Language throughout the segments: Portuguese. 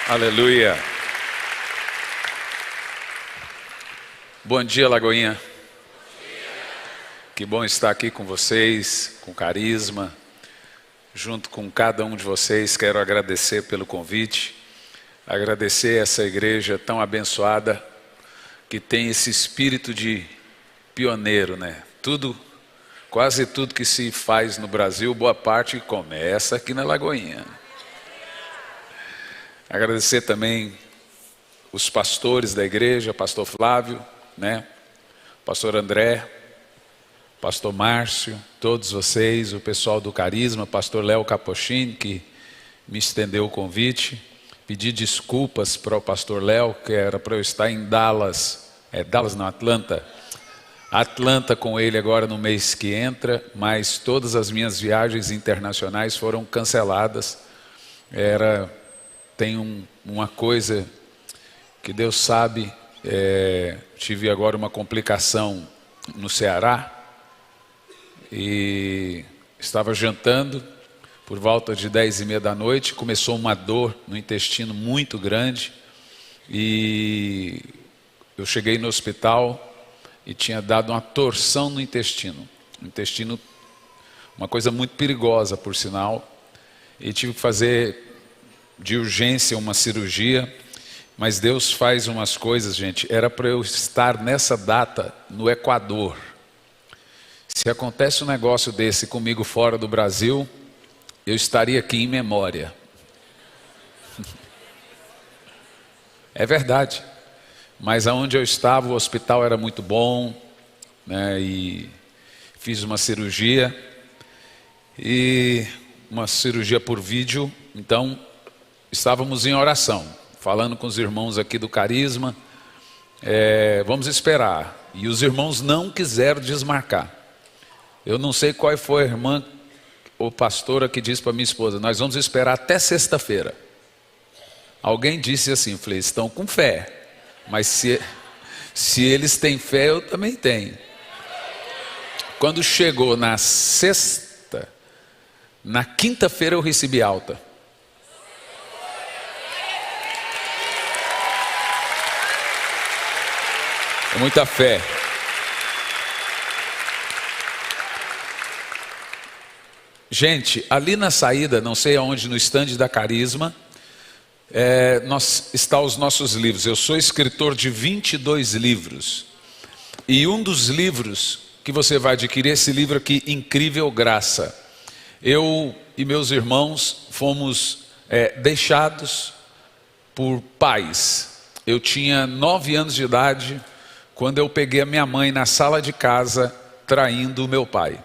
Aleluia. Bom dia, Lagoinha. Que bom estar aqui com vocês, com Carisma, junto com cada um de vocês. Quero agradecer pelo convite, agradecer essa igreja tão abençoada, que tem esse espírito de pioneiro, né? Quase tudo que se faz no Brasil, boa parte começa aqui na Lagoinha. Agradecer também os pastores da igreja, pastor Flávio, né? Pastor André, pastor Márcio, todos vocês, o pessoal do Carisma, pastor Léo Capochini, que me estendeu o convite. Pedi desculpas para o pastor Léo, que era para eu estar em Atlanta com ele agora no mês que entra, mas todas as minhas viagens internacionais foram canceladas. Tem uma coisa que Deus sabe, tive agora uma complicação no Ceará e estava jantando por volta de 10h30 da noite, começou uma dor no intestino muito grande e eu cheguei no hospital e tinha dado uma torção no intestino. O intestino, uma coisa muito perigosa, por sinal. E tive que fazer de urgência uma cirurgia. Mas Deus faz umas coisas, gente. Era para eu estar nessa data no Equador. Se acontece um negócio desse comigo fora do Brasil, eu estaria aqui em memória. É verdade. Mas aonde eu estava, o hospital era muito bom, né, e fiz uma cirurgia por vídeo. Então estávamos em oração, falando com os irmãos aqui do Carisma, vamos esperar, e os irmãos não quiseram desmarcar. Eu não sei qual foi a irmã ou pastora que disse para minha esposa: nós vamos esperar até sexta-feira. Alguém disse assim, falei, estão com fé. Mas se eles têm fé, eu também tenho. Quando chegou na sexta, na quinta-feira eu recebi alta. É muita fé. Gente, ali na saída, não sei aonde, no estande da Carisma, está os nossos livros. Eu sou escritor de 22 livros. E um dos livros que você vai adquirir, esse livro aqui, Incrível Graça. Eu e meus irmãos fomos deixados por pais. Eu tinha 9 anos de idade quando eu peguei a minha mãe na sala de casa traindo o meu pai.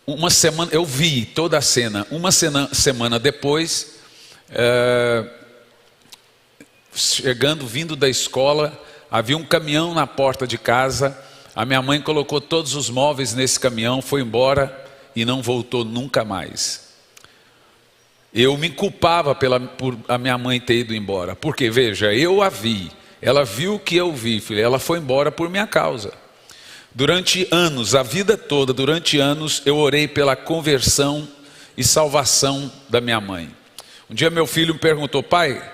Uma semana, eu vi toda a cena. Uma semana depois, vindo da escola, havia um caminhão na porta de casa. A minha mãe colocou todos os móveis nesse caminhão, foi embora e não voltou nunca mais. Eu me culpava por a minha mãe ter ido embora, porque veja, eu a vi, ela viu o que eu vi, filha, ela foi embora por minha causa. Durante anos, a vida toda, durante anos, eu orei pela conversão e salvação da minha mãe. Um dia meu filho me perguntou: pai,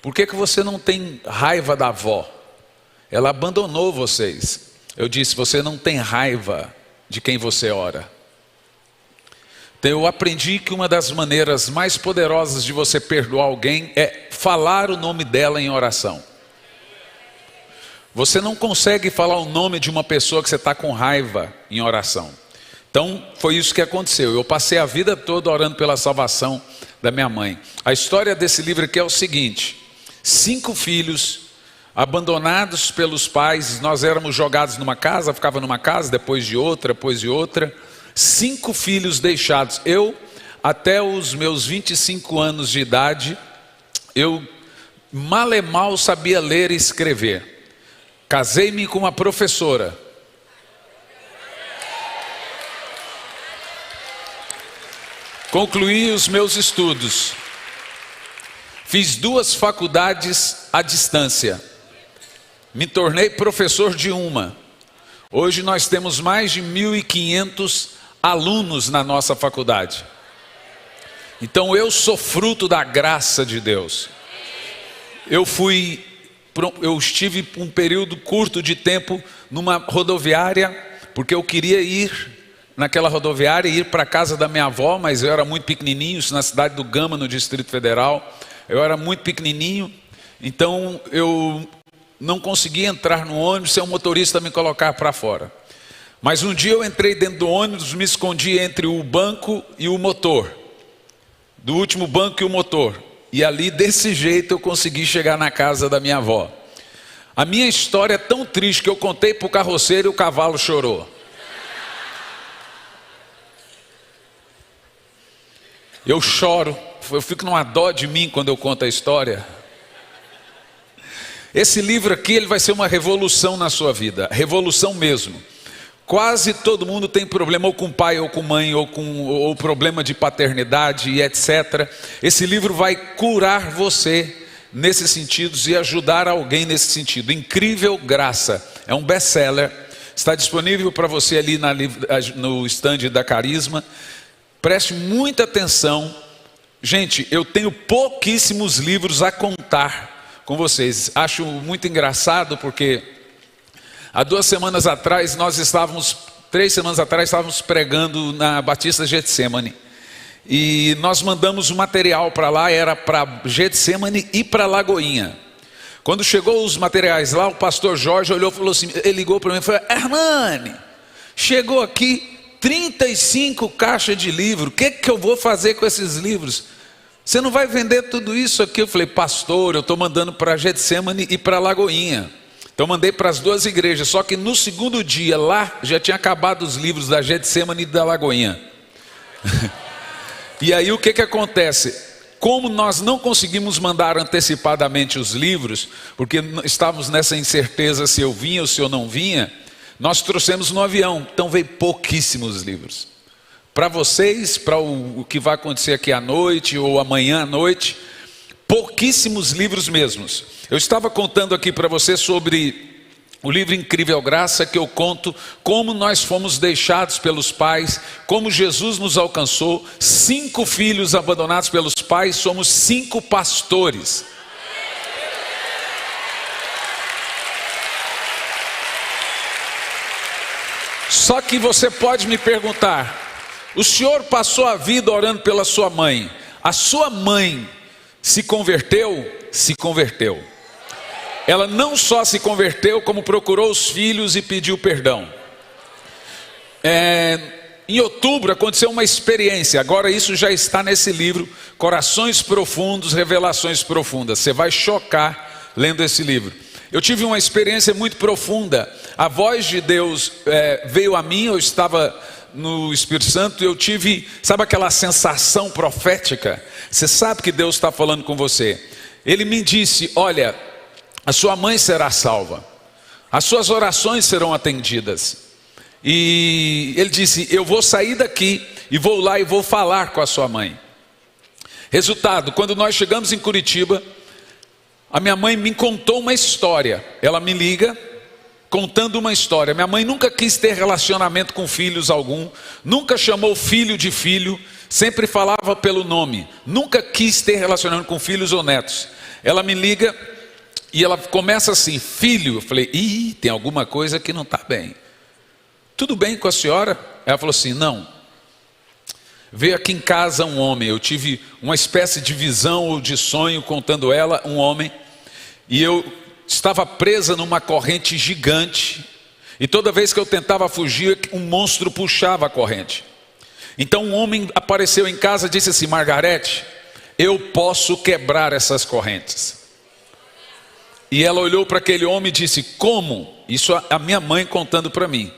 por que você não tem raiva da avó? Ela abandonou vocês. Eu disse: você não tem raiva de quem você ora. Então eu aprendi que uma das maneiras mais poderosas de você perdoar alguém é falar o nome dela em oração. Você não consegue falar o nome de uma pessoa que você está com raiva em oração. Então foi isso que aconteceu. Eu passei a vida toda orando pela salvação da minha mãe. A história desse livro aqui é o seguinte: 5 filhos abandonados pelos pais. Nós éramos jogados numa casa, ficava numa casa, depois de outra, depois de outra. 5 filhos deixados. Eu, até os meus 25 anos de idade, eu mal e mal sabia ler e escrever. Casei-me com uma professora. Concluí os meus estudos. Fiz 2 faculdades à distância. Me tornei professor de uma. Hoje nós temos mais de 1.500 alunos na nossa faculdade. Então eu sou fruto da graça de Deus. Eu estive um período curto de tempo numa rodoviária, porque eu queria ir naquela rodoviária e ir para a casa da minha avó, mas eu era muito pequenininho, isso na cidade do Gama, no Distrito Federal. Eu era muito pequenininho, então eu não conseguia entrar no ônibus sem o motorista me colocar para fora. Mas um dia eu entrei dentro do ônibus, me escondi entre o banco e o motor, do último banco e o motor. E ali, desse jeito, eu consegui chegar na casa da minha avó. A minha história é tão triste que eu contei para o carroceiro e o cavalo chorou. Eu choro, eu fico numa dó de mim quando eu conto a história. Esse livro aqui, ele vai ser uma revolução na sua vida, revolução mesmo. Quase todo mundo tem problema ou com pai ou com mãe, ou problema de paternidade e etc. Esse livro vai curar você nesses sentidos e ajudar alguém nesse sentido. Incrível Graça, é um best-seller, está disponível para você ali no stand da Carisma. Preste muita atenção. Gente, eu tenho pouquíssimos livros a contar com vocês. Acho muito engraçado porque há 3 semanas atrás estávamos pregando na Batista Getsemane. E nós mandamos o material para lá, era para Getsemane e para Lagoinha. Quando chegou os materiais lá, o pastor Jorge olhou e falou assim, ele ligou para mim e falou: Hernani, chegou aqui 35 caixas de livro, o que eu vou fazer com esses livros? Você não vai vender tudo isso aqui? Eu falei: pastor, eu estou mandando para Getsemane e para Lagoinha. Então mandei para as 2 igrejas, só que no segundo dia lá já tinha acabado os livros da Getsemane e da Lagoinha. E aí o que acontece? Como nós não conseguimos mandar antecipadamente os livros, porque estávamos nessa incerteza se eu vinha ou se eu não vinha, nós trouxemos no avião, então veio pouquíssimos livros. Para vocês, para o que vai acontecer aqui à noite ou amanhã à noite, pouquíssimos livros mesmos. Eu estava contando aqui para você sobre o livro Incrível Graça, que eu conto como nós fomos deixados pelos pais, como Jesus nos alcançou. 5 filhos abandonados pelos pais, somos 5 pastores. Só que você pode me perguntar: o senhor passou a vida orando pela sua mãe, a sua mãe se converteu? Se converteu. Ela não só se converteu, como procurou os filhos e pediu perdão. Em outubro aconteceu uma experiência, agora isso já está nesse livro, Corações Profundos, Revelações Profundas. Você vai chocar lendo esse livro. Eu tive uma experiência muito profunda. A voz de Deus veio a mim, eu estava no Espírito Santo, e eu tive, sabe aquela sensação profética? Você sabe que Deus está falando com você. Ele me disse: olha, a sua mãe será salva, as suas orações serão atendidas. E ele disse: eu vou sair daqui e vou lá e vou falar com a sua mãe. Resultado, quando nós chegamos em Curitiba, a minha mãe me contou uma história. Ela me liga contando uma história. Minha mãe nunca quis ter relacionamento com filhos algum, nunca chamou filho de filho, sempre falava pelo nome, nunca quis ter relacionamento com filhos ou netos. Ela me liga e ela começa assim: filho. Eu falei: tem alguma coisa que não está bem. Tudo bem com a senhora? Ela falou assim: não. Veio aqui em casa um homem, eu tive uma espécie de visão ou de sonho contando ela, um homem, e eu estava presa numa corrente gigante, e toda vez que eu tentava fugir, um monstro puxava a corrente. Então um homem apareceu em casa e disse assim: Margarete, eu posso quebrar essas correntes. E ela olhou para aquele homem e disse: como? Isso a minha mãe contando para mim.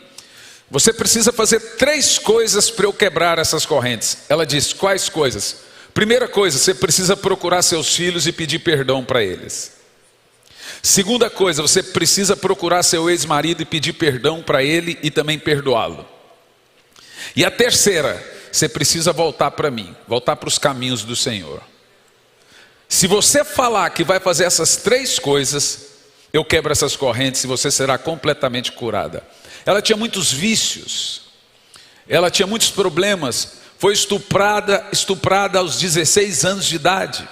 Você precisa fazer 3 coisas para eu quebrar essas correntes. Ela disse: quais coisas? Primeira coisa, você precisa procurar seus filhos e pedir perdão para eles. Segunda coisa, você precisa procurar seu ex-marido e pedir perdão para ele e também perdoá-lo. E a terceira, você precisa voltar para mim, voltar para os caminhos do Senhor. Se você falar que vai fazer essas 3 coisas, eu quebro essas correntes e você será completamente curada. Ela tinha muitos vícios, ela tinha muitos problemas, Foi estuprada aos 16 anos de idade.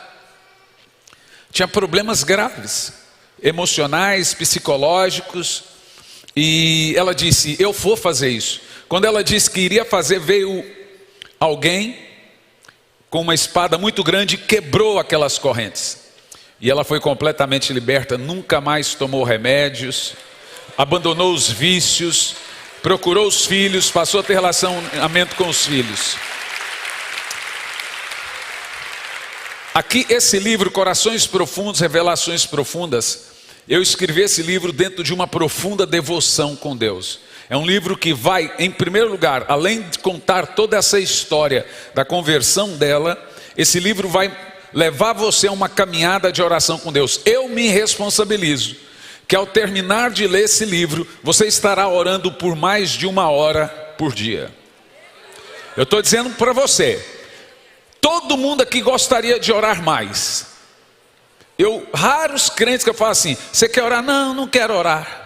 Tinha problemas graves, emocionais, psicológicos. E ela disse, eu vou fazer isso. Quando ela disse que iria fazer, veio alguém com uma espada muito grande e quebrou aquelas correntes. E ela foi completamente liberta, nunca mais tomou remédios, abandonou os vícios, procurou os filhos, passou a ter relacionamento com os filhos. Aqui, esse livro, Corações Profundos, Revelações Profundas, eu escrevi esse livro dentro de uma profunda devoção com Deus. É um livro que vai, em primeiro lugar, além de contar toda essa história da conversão dela, esse livro vai levar você a uma caminhada de oração com Deus. Eu me responsabilizo que ao terminar de ler esse livro, você estará orando por mais de 1 hora por dia. Eu estou dizendo para você, todo mundo aqui gostaria de orar mais. Raros crentes que eu falo assim, você quer orar? Não, não quero orar.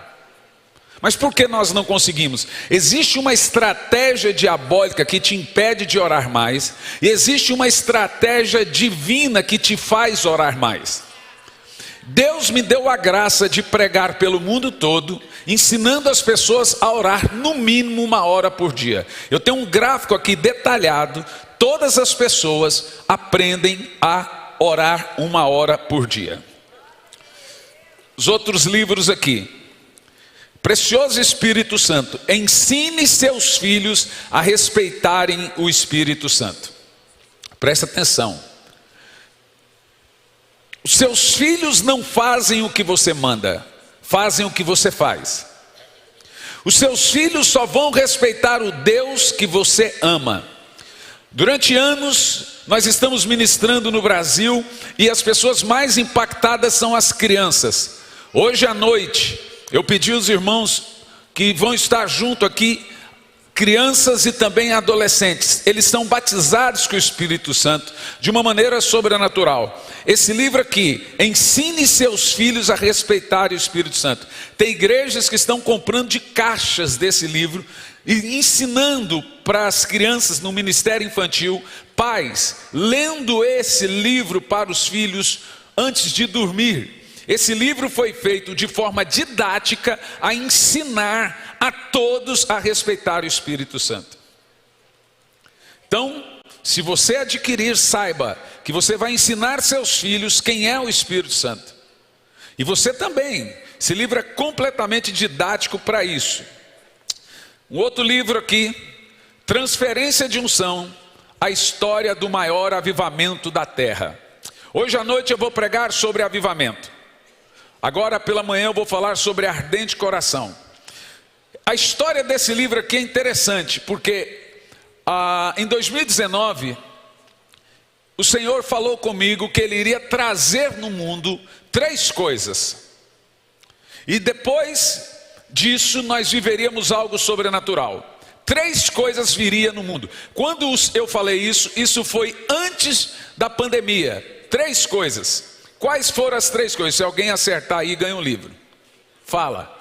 Mas por que nós não conseguimos? Existe uma estratégia diabólica que te impede de orar mais, e existe uma estratégia divina que te faz orar mais. Deus me deu a graça de pregar pelo mundo todo, ensinando as pessoas a orar no mínimo 1 hora por dia. Eu tenho um gráfico aqui detalhado, todas as pessoas aprendem a orar 1 hora por dia. Os outros livros aqui. Precioso Espírito Santo, ensine seus filhos a respeitarem o Espírito Santo. Presta atenção. Os seus filhos não fazem o que você manda, fazem o que você faz. Os seus filhos só vão respeitar o Deus que você ama. Durante anos, nós estamos ministrando no Brasil e as pessoas mais impactadas são as crianças. Hoje à noite, eu pedi aos irmãos que vão estar junto aqui, crianças e também adolescentes. Eles são batizados com o Espírito Santo de uma maneira sobrenatural. Esse livro aqui, ensine seus filhos a respeitar o Espírito Santo. Tem igrejas que estão comprando de caixas desse livro e ensinando para as crianças no ministério infantil, pais, lendo esse livro para os filhos antes de dormir. Esse livro foi feito de forma didática a ensinar a todos a respeitar o Espírito Santo. Então, se você adquirir, saiba que você vai ensinar seus filhos quem é o Espírito Santo. E você também, esse livro é completamente didático para isso. Um outro livro aqui, Transferência de Unção, a história do maior avivamento da terra. Hoje à noite eu vou pregar sobre avivamento. Agora pela manhã eu vou falar sobre ardente coração. A história desse livro aqui é interessante, porque em 2019, o Senhor falou comigo que Ele iria trazer no mundo 3 coisas. E depois disso nós viveríamos algo sobrenatural. 3 coisas viriam no mundo. Quando eu falei isso, isso foi antes da pandemia. 3 coisas. Quais foram as 3 coisas? Se alguém acertar aí, ganha um livro. Fala.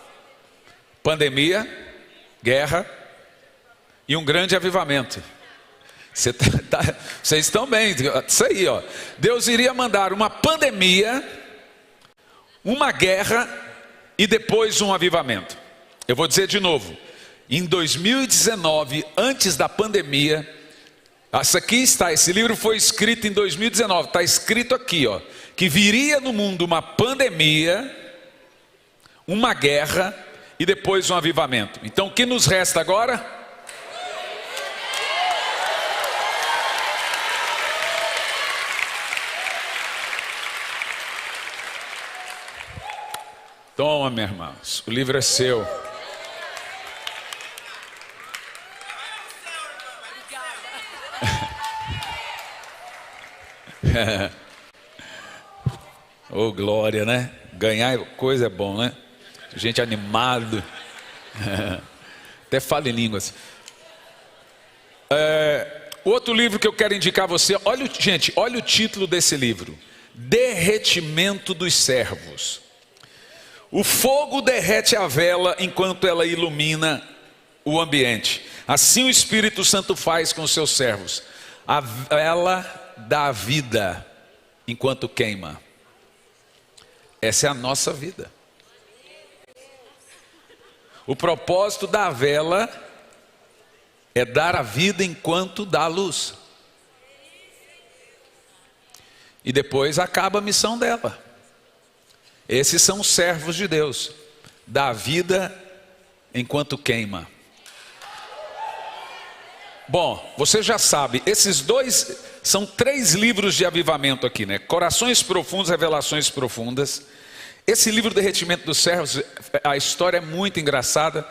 Pandemia, guerra e um grande avivamento. Vocês estão bem, isso aí, ó. Deus iria mandar uma pandemia, uma guerra e depois um avivamento. Eu vou dizer de novo. Em 2019, antes da pandemia, esse livro foi escrito em 2019, está escrito aqui, ó, que viria no mundo uma pandemia, uma guerra e depois um avivamento. Então o que nos resta agora? Toma, meus irmãos, o livro é seu. Oh, glória, né? Ganhar coisa é bom, né? Gente animada. Até fala em línguas. Outro livro que eu quero indicar a você. Gente, olha o título desse livro: Derretimento dos servos. O fogo derrete a vela enquanto ela ilumina o ambiente. Assim o Espírito Santo faz com os seus servos. A vela dá vida enquanto queima. Essa é a nossa vida. O propósito da vela é dar a vida enquanto dá a luz. E depois acaba a missão dela. Esses são os servos de Deus. Dá vida enquanto queima. Bom, você já sabe, são 3 livros de avivamento aqui, né? Corações profundos, revelações profundas. Esse livro Derretimento dos Servos, a história é muito engraçada,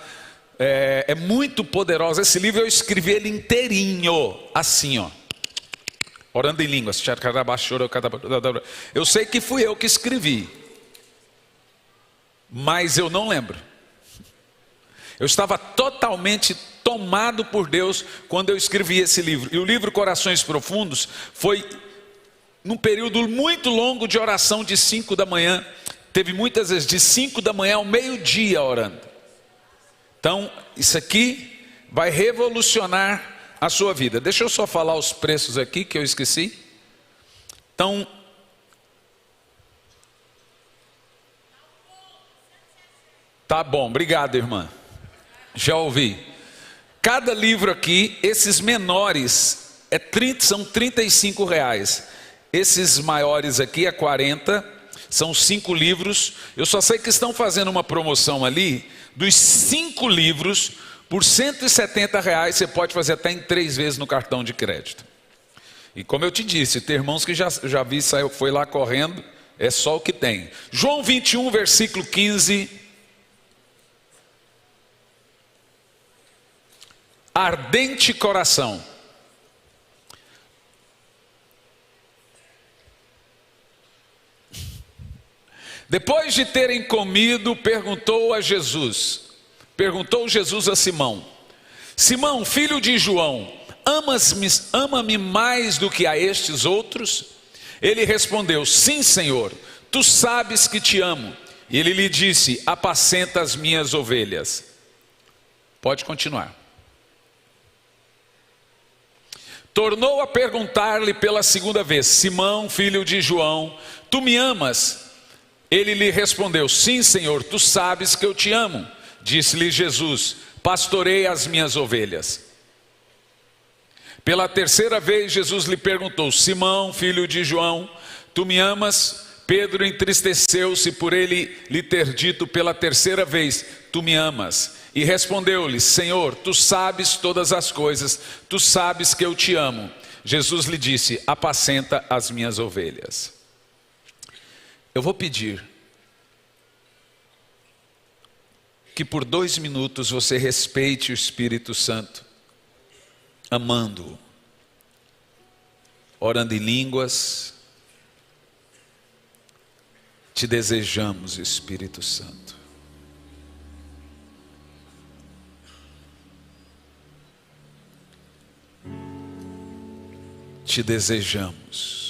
é muito poderosa. Esse livro eu escrevi ele inteirinho, assim, ó. Orando em línguas. Eu sei que fui eu que escrevi, mas eu não lembro. Eu estava totalmente tomado por Deus quando eu escrevi esse livro. E o livro Corações Profundos foi num período muito longo de oração de 5 da manhã. Teve muitas vezes de 5 da manhã ao meio-dia orando. Então, isso aqui vai revolucionar a sua vida. Deixa eu só falar os preços aqui que eu esqueci. Então, tá bom, obrigado, irmã. Já ouvi. Cada livro aqui, esses menores são R$35. Esses maiores aqui é 40. São 5 livros. Eu só sei que estão fazendo uma promoção ali dos 5 livros por R$170. Você pode fazer até em 3 vezes no cartão de crédito. E como eu te disse, tem irmãos que já vi, foi lá correndo. É só o que tem. João 21, versículo 15. Ardente coração. Depois de terem comido, perguntou Jesus a Simão: Simão, filho de João, ama-me mais do que a estes outros? Ele respondeu: sim, Senhor, tu sabes que te amo. E ele lhe disse: apacenta as minhas ovelhas. Pode continuar. Tornou a perguntar-lhe pela segunda vez: Simão, filho de João, tu me amas? Ele lhe respondeu: sim, Senhor, tu sabes que eu te amo. Disse-lhe Jesus: pastorei as minhas ovelhas. Pela terceira vez Jesus lhe perguntou: Simão, filho de João, tu me amas? Pedro entristeceu-se por ele lhe ter dito pela terceira vez: tu me amas? E respondeu-lhe: Senhor, tu sabes todas as coisas, tu sabes que eu te amo. Jesus lhe disse: apacenta as minhas ovelhas. Eu vou pedir que por 2 minutos você respeite o Espírito Santo, amando-o, orando em línguas. Te desejamos, Espírito Santo. Te desejamos.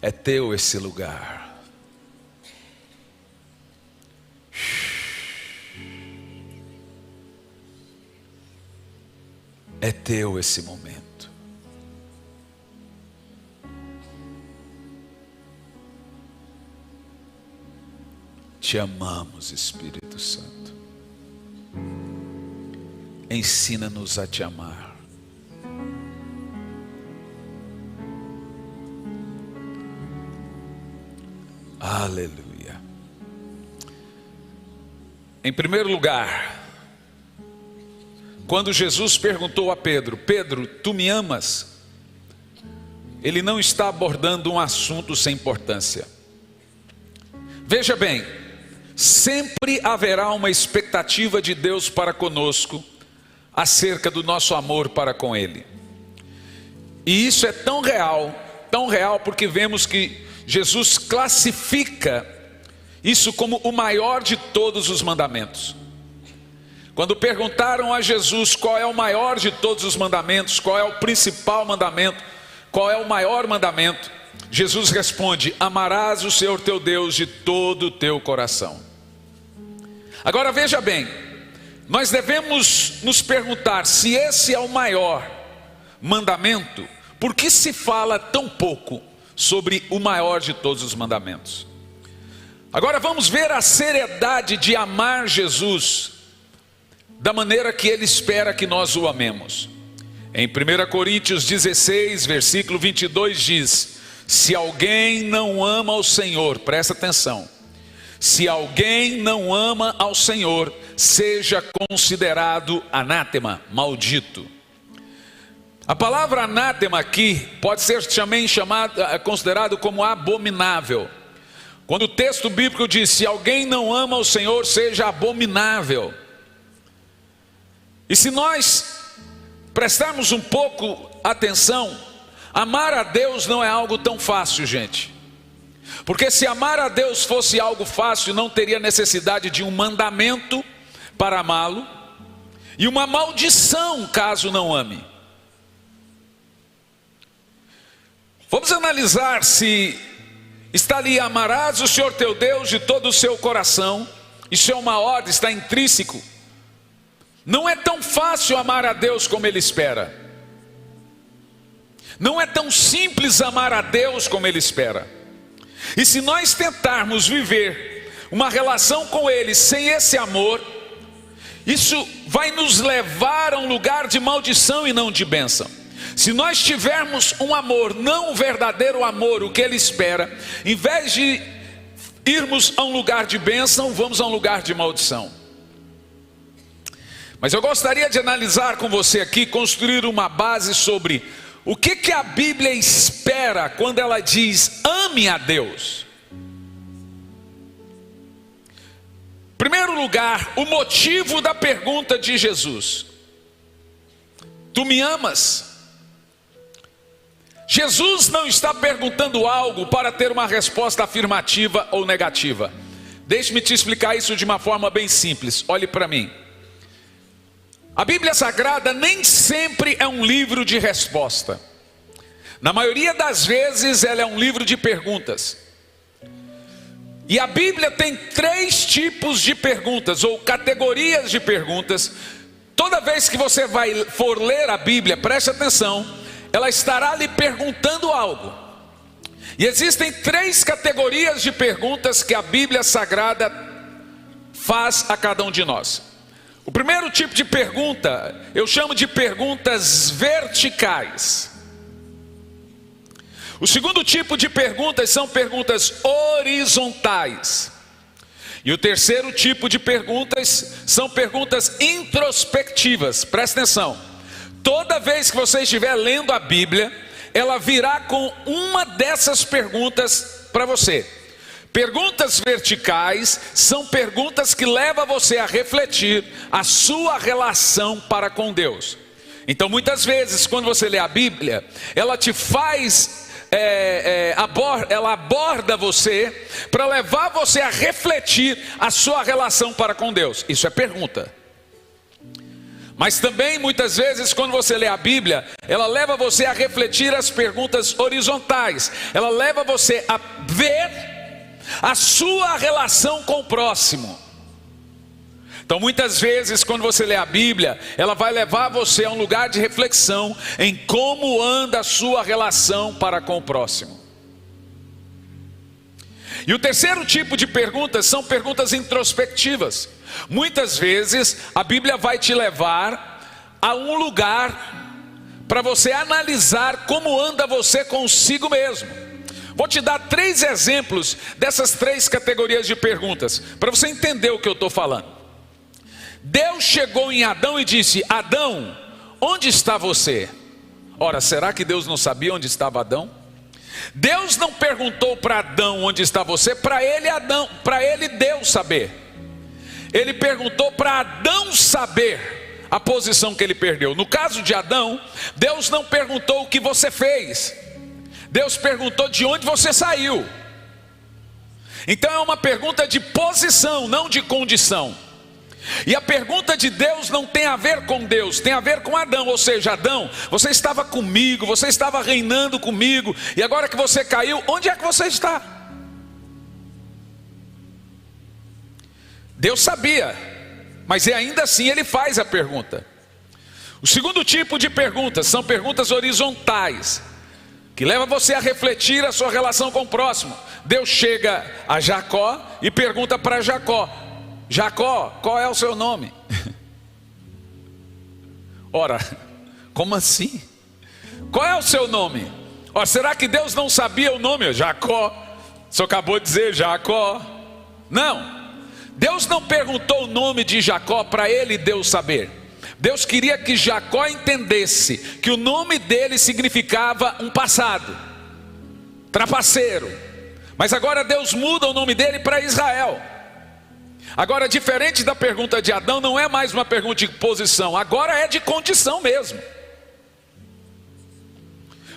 É teu esse lugar. É teu esse momento. Te amamos, Espírito Santo. Ensina-nos a te amar. Aleluia. Em primeiro lugar, quando Jesus perguntou a Pedro: Pedro, tu me amas? Ele não está abordando um assunto sem importância. Veja bem, sempre haverá uma expectativa de Deus para conosco acerca do nosso amor para com Ele. E isso é tão real porque vemos que Jesus classifica isso como o maior de todos os mandamentos. Quando perguntaram a Jesus qual é o maior de todos os mandamentos, qual é o principal mandamento, qual é o maior mandamento, Jesus responde: amarás o Senhor teu Deus de todo o teu coração. Agora veja bem, nós devemos nos perguntar se esse é o maior mandamento, por que se fala tão pouco sobre o maior de todos os mandamentos? Agora vamos ver a seriedade de amar Jesus da maneira que Ele espera que nós o amemos. Em 1 Coríntios 16, versículo 22 diz: se alguém não ama ao Senhor, presta atenção, se alguém não ama ao Senhor, seja considerado anátema, maldito. A palavra anátema aqui pode ser também considerado como abominável. Quando o texto bíblico diz: se alguém não ama ao Senhor, seja abominável. E se nós prestarmos um pouco atenção, amar a Deus não é algo tão fácil, gente. Porque se amar a Deus fosse algo fácil, não teria necessidade de um mandamento para amá-lo, e uma maldição caso não ame. Vamos analisar se está ali: amarás o Senhor teu Deus de todo o seu coração. Isso é uma ordem, está intrínseco. Não é tão fácil amar a Deus como Ele espera. Não é tão simples amar a Deus como Ele espera. E se nós tentarmos viver uma relação com Ele sem esse amor, isso vai nos levar a um lugar de maldição e não de bênção. Se nós tivermos um amor, não um verdadeiro amor, o que Ele espera, em vez de irmos a um lugar de bênção, vamos a um lugar de maldição. Mas eu gostaria de analisar com você aqui, construir uma base sobre o que a Bíblia espera quando ela diz: ame a Deus. Em primeiro lugar, o motivo da pergunta de Jesus: tu me amas? Jesus não está perguntando algo para ter uma resposta afirmativa ou negativa. Deixe-me te explicar isso de uma forma bem simples. Olhe para mim. A Bíblia Sagrada nem sempre é um livro de resposta. Na maioria das vezes ela é um livro de perguntas. E a Bíblia tem 3 tipos de perguntas, ou categorias de perguntas. Toda vez que você for ler a Bíblia, preste atenção, ela estará lhe perguntando algo. E existem 3 categorias de perguntas que a Bíblia Sagrada faz a cada um de nós. O primeiro tipo de pergunta, eu chamo de perguntas verticais. O segundo tipo de perguntas são perguntas horizontais. E o terceiro tipo de perguntas são perguntas introspectivas. Presta atenção. Toda vez que você estiver lendo a Bíblia, ela virá com uma dessas perguntas para você. Perguntas verticais são perguntas que levam você a refletir a sua relação para com Deus. Então muitas vezes quando você lê a Bíblia, ela te faz, ela aborda você para levar você a refletir a sua relação para com Deus. Isso é pergunta. Mas também muitas vezes quando você lê a Bíblia, ela leva você a refletir as perguntas horizontais. Ela leva você a ver a sua relação com o próximo. Então muitas vezes quando você lê a Bíblia, ela vai levar você a um lugar de reflexão em como anda a sua relação para com o próximo. E o terceiro tipo de perguntas são perguntas introspectivas. Muitas vezes a Bíblia vai te levar a um lugar para você analisar como anda você consigo mesmo. Vou te dar 3 exemplos dessas 3 categorias de perguntas, para você entender o que eu estou falando. Deus chegou em Adão e disse: Adão, onde está você? Ora, será que Deus não sabia onde estava Adão? Deus não perguntou para Adão onde está você, para ele Deus saber. Ele perguntou para Adão saber a posição que ele perdeu. No caso de Adão, Deus não perguntou o que você fez. Deus perguntou de onde você saiu. Então é uma pergunta de posição, não de condição. E a pergunta de Deus não tem a ver com Deus, tem a ver com Adão. Ou seja, Adão, você estava comigo, você estava reinando comigo, e agora que você caiu, onde é que você está? Deus sabia, mas ainda assim ele faz a pergunta. O segundo tipo de perguntas são perguntas horizontais, que leva você a refletir a sua relação com o próximo. Deus chega a Jacó e pergunta para Jacó: Jacó, qual é o seu nome? Ora, como assim? Qual é o seu nome? Ora, será que Deus não sabia o nome? Jacó. O senhor acabou de dizer Jacó. Não, Deus não perguntou o nome de Jacó para ele Deus saber. Deus queria que Jacó entendesse que o nome dele significava um passado, trapaceiro. Mas agora Deus muda o nome dele para Israel. Agora, diferente da pergunta de Adão, não é mais uma pergunta de posição, agora é de condição mesmo.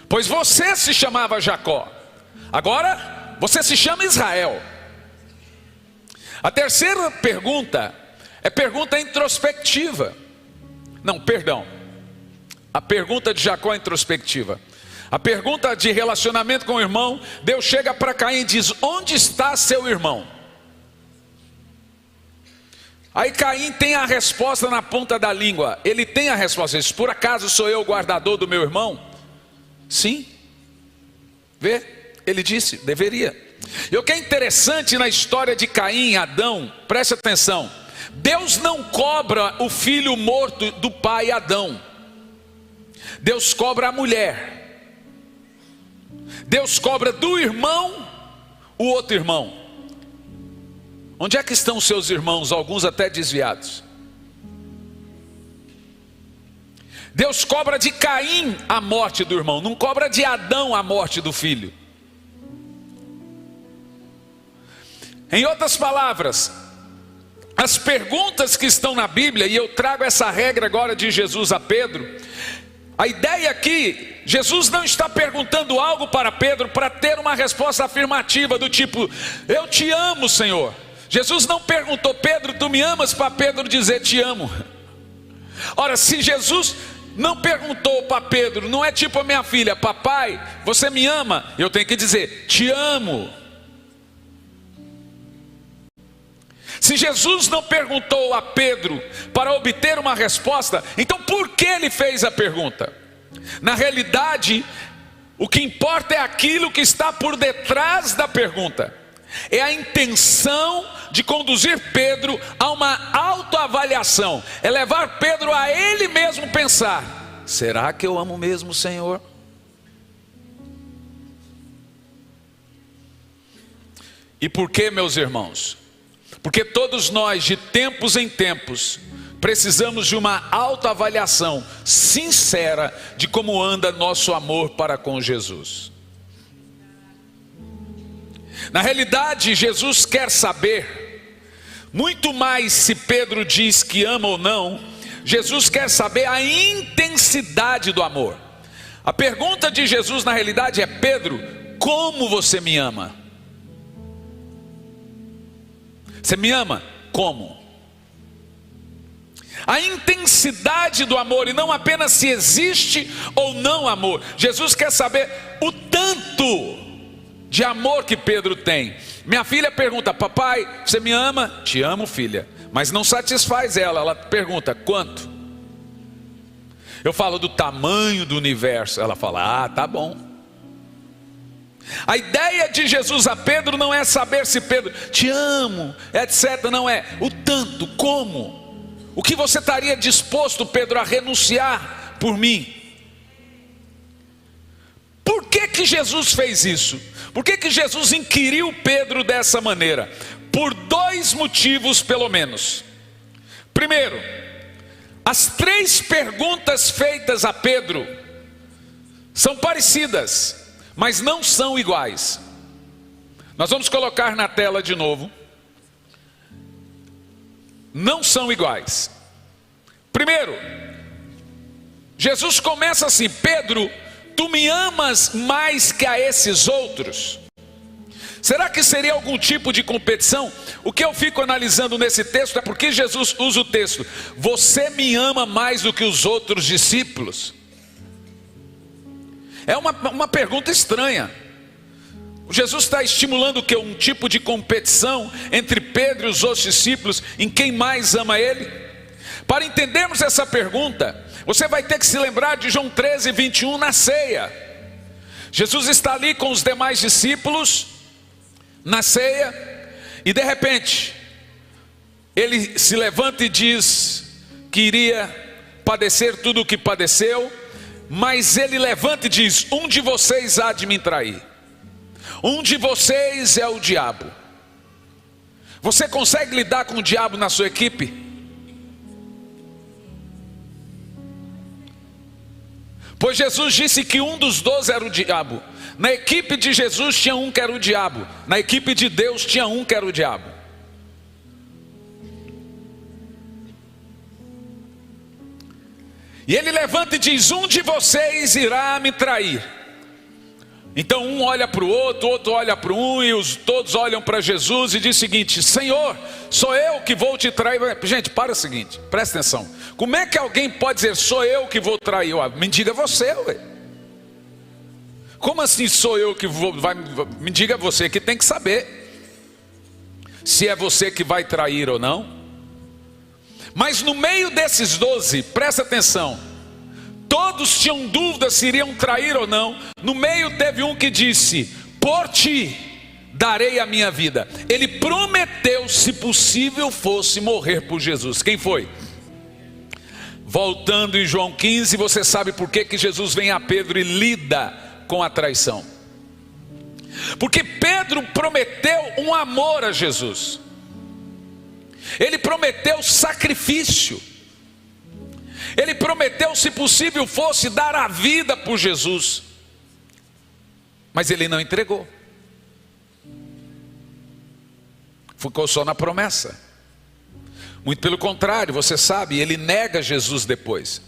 Pois você se chamava Jacó, agora você se chama Israel. A terceira pergunta é pergunta introspectiva. Não, perdão. A pergunta de Jacó é introspectiva. A pergunta de relacionamento com o irmão, Deus chega para Caim e diz: onde está seu irmão? Aí Caim tem a resposta na ponta da língua. Ele tem a resposta: diz, por acaso sou eu o guardador do meu irmão? Sim. Vê? Ele disse, deveria. E o que é interessante na história de Caim e Adão, preste atenção, Deus não cobra o filho morto do pai Adão. Deus cobra a mulher. Deus cobra do irmão o outro irmão. Onde é que estão os seus irmãos? Alguns até desviados. Deus cobra de Caim a morte do irmão, não cobra de Adão a morte do filho. Em outras palavras, as perguntas que estão na Bíblia, e eu trago essa regra agora de Jesus a Pedro, a ideia aqui, Jesus não está perguntando algo para Pedro para ter uma resposta afirmativa do tipo: eu te amo, Senhor. Jesus não perguntou: Pedro, tu me amas? Para Pedro dizer te amo. Ora, se Jesus não perguntou para Pedro, não é tipo a minha filha: papai, você me ama? Eu tenho que dizer te amo. Se Jesus não perguntou a Pedro para obter uma resposta, então por que ele fez a pergunta? Na realidade, o que importa é aquilo que está por detrás da pergunta. É a intenção de conduzir Pedro a uma autoavaliação. É levar Pedro a ele mesmo pensar: será que eu amo mesmo o Senhor? E por que, meus irmãos? Porque todos nós, de tempos em tempos, precisamos de uma autoavaliação sincera de como anda nosso amor para com Jesus. Na realidade, Jesus quer saber, muito mais se Pedro diz que ama ou não, Jesus quer saber a intensidade do amor. A pergunta de Jesus na realidade é: Pedro, como você me ama? Você me ama? Como? A intensidade do amor, e não apenas se existe ou não amor. Jesus quer saber o tanto de amor que Pedro tem. Minha filha pergunta: papai, você me ama? Te amo, filha. Mas não satisfaz ela. Ela pergunta: quanto? Eu falo do tamanho do universo. Ela fala: ah, tá bom. A ideia de Jesus a Pedro não é saber se Pedro te amo, etc. Não é o tanto, como. O que você estaria disposto, Pedro, a renunciar por mim? Por que que Jesus fez isso? Por que que Jesus inquiriu Pedro dessa maneira? Por dois motivos pelo menos. Primeiro, as três perguntas feitas a Pedro são parecidas, mas não são iguais. Nós vamos colocar na tela de novo. Não são iguais. Primeiro, Jesus começa assim: Pedro, tu me amas mais que a esses outros? Será que seria algum tipo de competição? O que eu fico analisando nesse texto é porque Jesus usa o texto: você me ama mais do que os outros discípulos? É uma pergunta estranha. Jesus está estimulando o quê? Um tipo de competição entre Pedro e os outros discípulos em quem mais ama ele? Para entendermos essa pergunta, você vai ter que se lembrar de João 13, 21 na ceia. Jesus está ali com os demais discípulos na ceia, e de repente ele se levanta e diz que iria padecer tudo o que padeceu, mas ele levanta e diz: um de vocês há de me trair, um de vocês é o diabo. Você consegue lidar com o diabo na sua equipe? Pois Jesus disse que um dos 12 era o diabo. Na equipe de Jesus tinha um que era o diabo, na equipe de Deus tinha um que era o diabo. E ele levanta e diz: um de vocês irá me trair. Então um olha para o outro olha para um, e todos olham para Jesus e diz o seguinte: Senhor, sou eu que vou te trair. Gente, para o seguinte, presta atenção. Como é que alguém pode dizer: sou eu que vou trair? Me diga você, ué. Como assim sou eu que vou? Me diga você, que tem que saber se é você que vai trair ou não. Mas no meio desses 12, presta atenção, todos tinham dúvida se iriam trair ou não. No meio teve um que disse: por ti darei a minha vida. Ele prometeu, se possível fosse, morrer por Jesus. Quem foi? Voltando em João 15, você sabe por que Jesus vem a Pedro e lida com a traição? Porque Pedro prometeu um amor a Jesus. Ele prometeu sacrifício. Ele prometeu, se possível fosse, dar a vida por Jesus. Mas ele não entregou. Ficou só na promessa. Muito pelo contrário, você sabe, ele nega Jesus depois.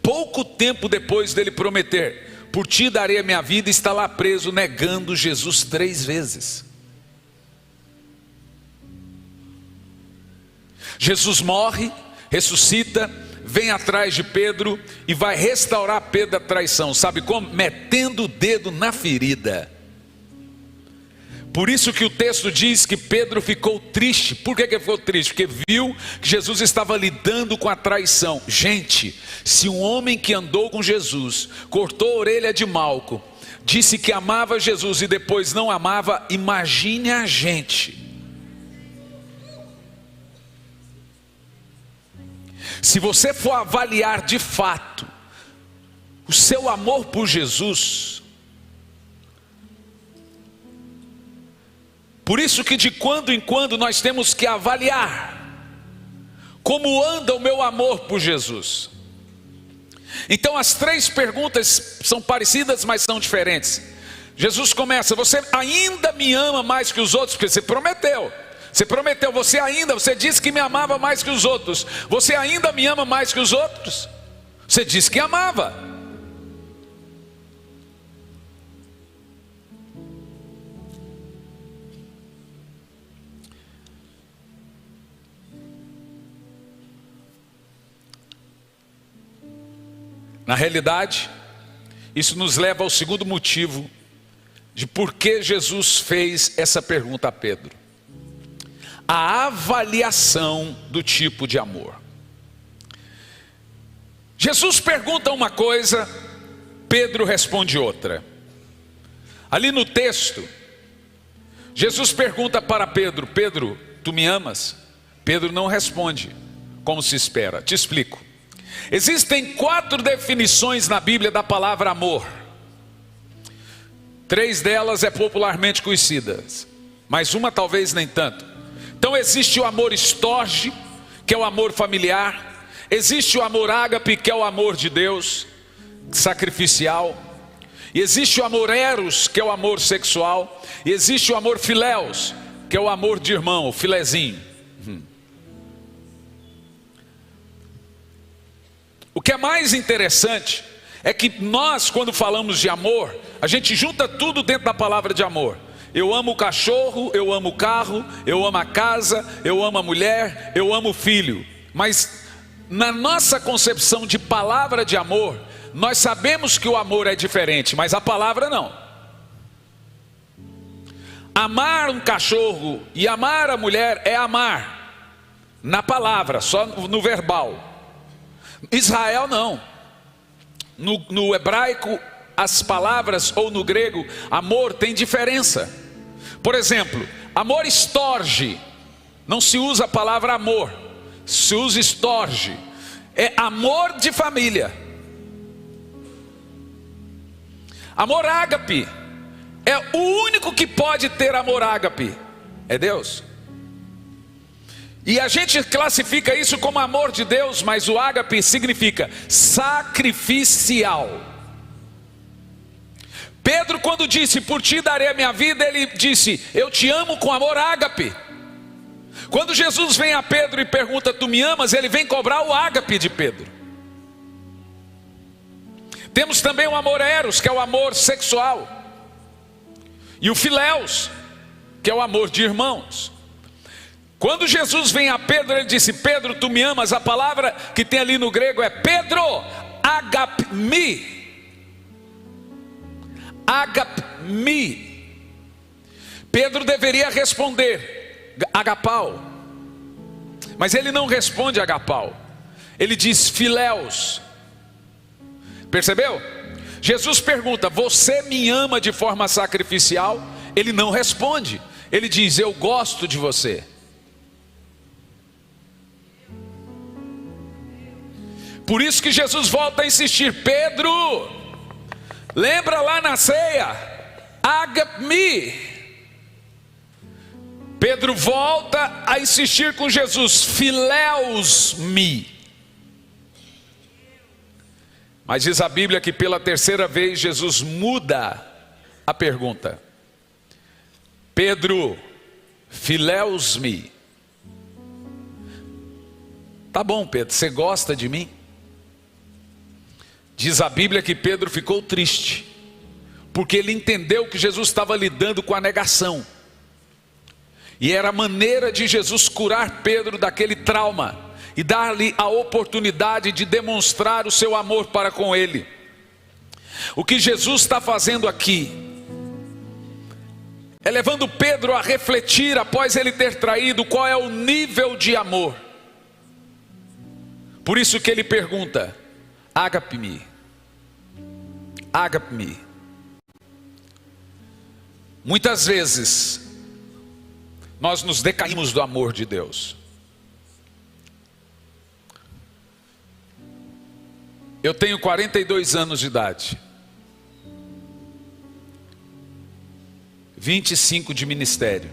Pouco tempo depois dele prometer: por ti darei a minha vida, está lá preso, negando Jesus 3 vezes. Jesus morre, ressuscita, vem atrás de Pedro e vai restaurar Pedro da traição. Sabe como? Metendo o dedo na ferida. Por isso que o texto diz que Pedro ficou triste. Por que ele ficou triste? Porque viu que Jesus estava lidando com a traição. Gente, se um homem que andou com Jesus, cortou a orelha de Malco, disse que amava Jesus e depois não amava, imagine a gente. Se você for avaliar de fato o seu amor por Jesus, por isso que de quando em quando nós temos que avaliar como anda o meu amor por Jesus. Então as 3 perguntas são parecidas, mas são diferentes. Jesus começa: você ainda me ama mais que os outros? Porque você prometeu, você disse que me amava mais que os outros. Você ainda me ama mais que os outros? Você disse que amava. Na realidade, isso nos leva ao segundo motivo de por que Jesus fez essa pergunta a Pedro: a avaliação do tipo de amor. Jesus pergunta uma coisa, Pedro responde outra. Ali no texto, Jesus pergunta para Pedro: Pedro, tu me amas? Pedro não responde como se espera. Te explico. Existem 4 definições na Bíblia da palavra amor. 3 delas é popularmente conhecidas, mas uma talvez nem tanto. Então existe o amor storge, que é o amor familiar. Existe o amor ágape, que é o amor de Deus, sacrificial. E existe o amor eros, que é o amor sexual. E existe o amor filéus, que é o amor de irmão, o filezinho. O que é mais interessante é que nós, quando falamos de amor, a gente junta tudo dentro da palavra de amor. Eu amo o cachorro, eu amo o carro, eu amo a casa, eu amo a mulher, eu amo o filho. Mas na nossa concepção de palavra de amor, nós sabemos que o amor é diferente, mas a palavra não. Amar um cachorro e amar a mulher é amar na palavra, só no verbal. Israel não. No hebraico, as palavras, ou no grego, amor tem diferença. Por exemplo, amor estorge, não se usa a palavra amor, se usa estorge. É amor de família. Amor ágape, é o único que pode ter amor ágape, é Deus. E a gente classifica isso como amor de Deus, mas o ágape significa sacrificial. Pedro, quando disse, por ti darei a minha vida, ele disse, eu te amo com amor ágape. Quando Jesus vem a Pedro e pergunta, tu me amas? Ele vem cobrar o ágape de Pedro. Temos também o amor eros, que é o amor sexual. E o filéus, que é o amor de irmãos. Quando Jesus vem a Pedro, ele disse, Pedro, tu me amas? A palavra que tem ali no grego é Pedro, agapmi. Agapmi. Pedro deveria responder agapau, mas ele não responde agapau, ele diz filéus. Percebeu? Jesus pergunta, você me ama de forma sacrificial? Ele não responde, ele diz, eu gosto de você. Por isso que Jesus volta a insistir, Pedro, lembra lá na ceia, agapmi. Pedro volta a insistir com Jesus, filéus-me. Mas diz a Bíblia que pela terceira vez Jesus muda a pergunta. Pedro, filéus-me. Tá bom, Pedro, você gosta de mim? Diz a Bíblia que Pedro ficou triste, porque ele entendeu que Jesus estava lidando com a negação. E era a maneira de Jesus curar Pedro daquele trauma e dar-lhe a oportunidade de demonstrar o seu amor para com ele. O que Jesus está fazendo aqui é levando Pedro a refletir, após ele ter traído, qual é o nível de amor. Por isso que ele pergunta, agapmi, agapmi. Muitas vezes nós nos decaímos do amor de Deus. Eu tenho 42 anos de idade, 25 de ministério.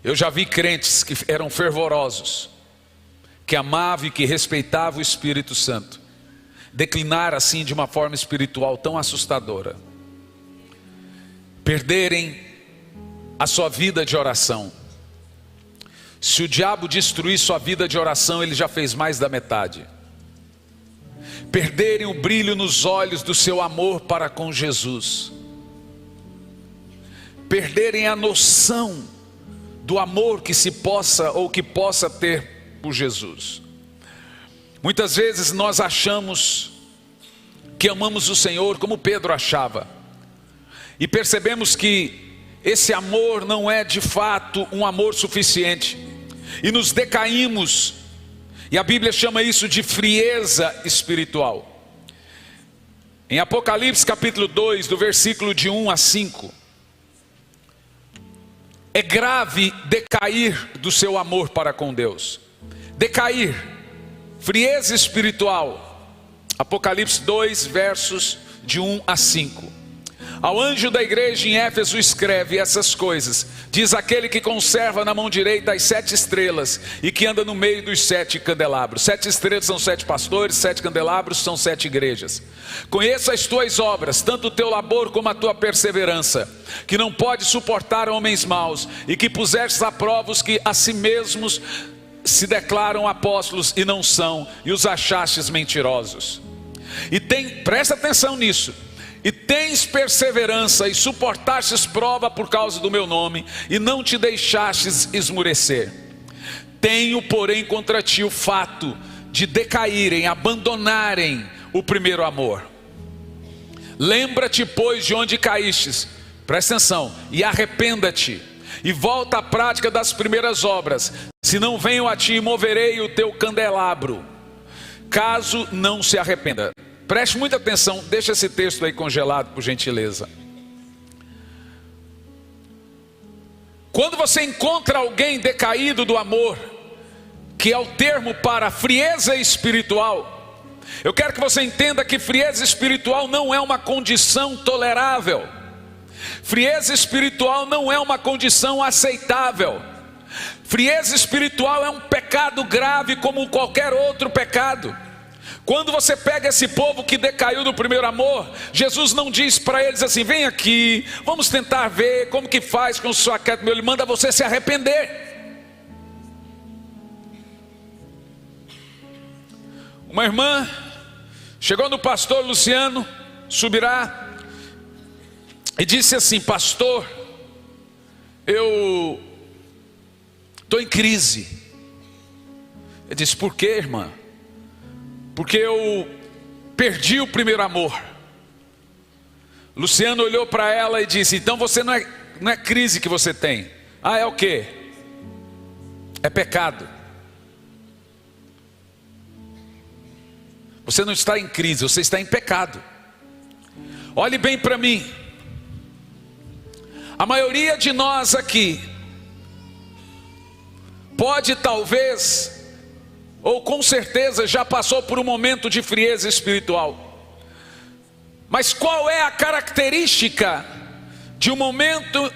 Eu já vi crentes que eram fervorosos, que amavam e que respeitavam o Espírito Santo, declinar assim de uma forma espiritual tão assustadora, perderem a sua vida de oração. Se o diabo destruir sua vida de oração, ele já fez mais da metade. Perderem o brilho nos olhos do seu amor para com Jesus, perderem a noção do amor que se possa ou que possa ter por Jesus. Muitas vezes nós achamos que amamos o Senhor como Pedro achava, e percebemos que esse amor não é de fato um amor suficiente, e nos decaímos, e a Bíblia chama isso de frieza espiritual. Em Apocalipse capítulo 2, do versículo de 1 a 5, é grave decair do seu amor para com Deus. Decair, frieza espiritual. Apocalipse 2, versos de 1 a 5. Ao anjo da igreja em Éfeso escreve essas coisas. Diz aquele que conserva na mão direita as 7 estrelas e que anda no meio dos 7 candelabros. 7 estrelas são 7 pastores, 7 candelabros são 7 igrejas. Conheço as tuas obras, tanto o teu labor como a tua perseverança, que não pode suportar homens maus, e que pusestes à prova os que a si mesmos se declaram apóstolos e não são, e os achastes mentirosos. Presta atenção nisso. E tens perseverança e suportastes prova por causa do meu nome, e não te deixastes esmurecer. Tenho, porém, contra ti o fato de decaírem, abandonarem o primeiro amor. Lembra-te, pois, de onde caístes, presta atenção, e arrependa-te, e volta à prática das primeiras obras, se não venho a ti e moverei o teu candelabro, caso não se arrependa. Preste muita atenção, deixa esse texto aí congelado, por gentileza. Quando você encontra alguém decaído do amor, que é o termo para frieza espiritual, eu quero que você entenda que frieza espiritual não é uma condição tolerável. Frieza espiritual não é uma condição aceitável. Frieza espiritual é um pecado grave como qualquer outro pecado. Quando você pega esse povo que decaiu do primeiro amor, Jesus não diz para eles assim: vem aqui, vamos tentar ver como que faz com o seu quieto. Ele manda você se arrepender. Uma irmã chegou no pastor Luciano Subirá e disse assim: pastor, eu estou em crise. Ele disse: por quê, irmã? Porque eu perdi o primeiro amor. Luciano olhou para ela e disse: então você não é crise que você tem. Ah, é o quê? É pecado. Você não está em crise, você está em pecado. Olhe bem para mim. A maioria de nós aqui pode talvez, ou com certeza já passou por um momento de frieza espiritual. Mas qual é a característica de um momento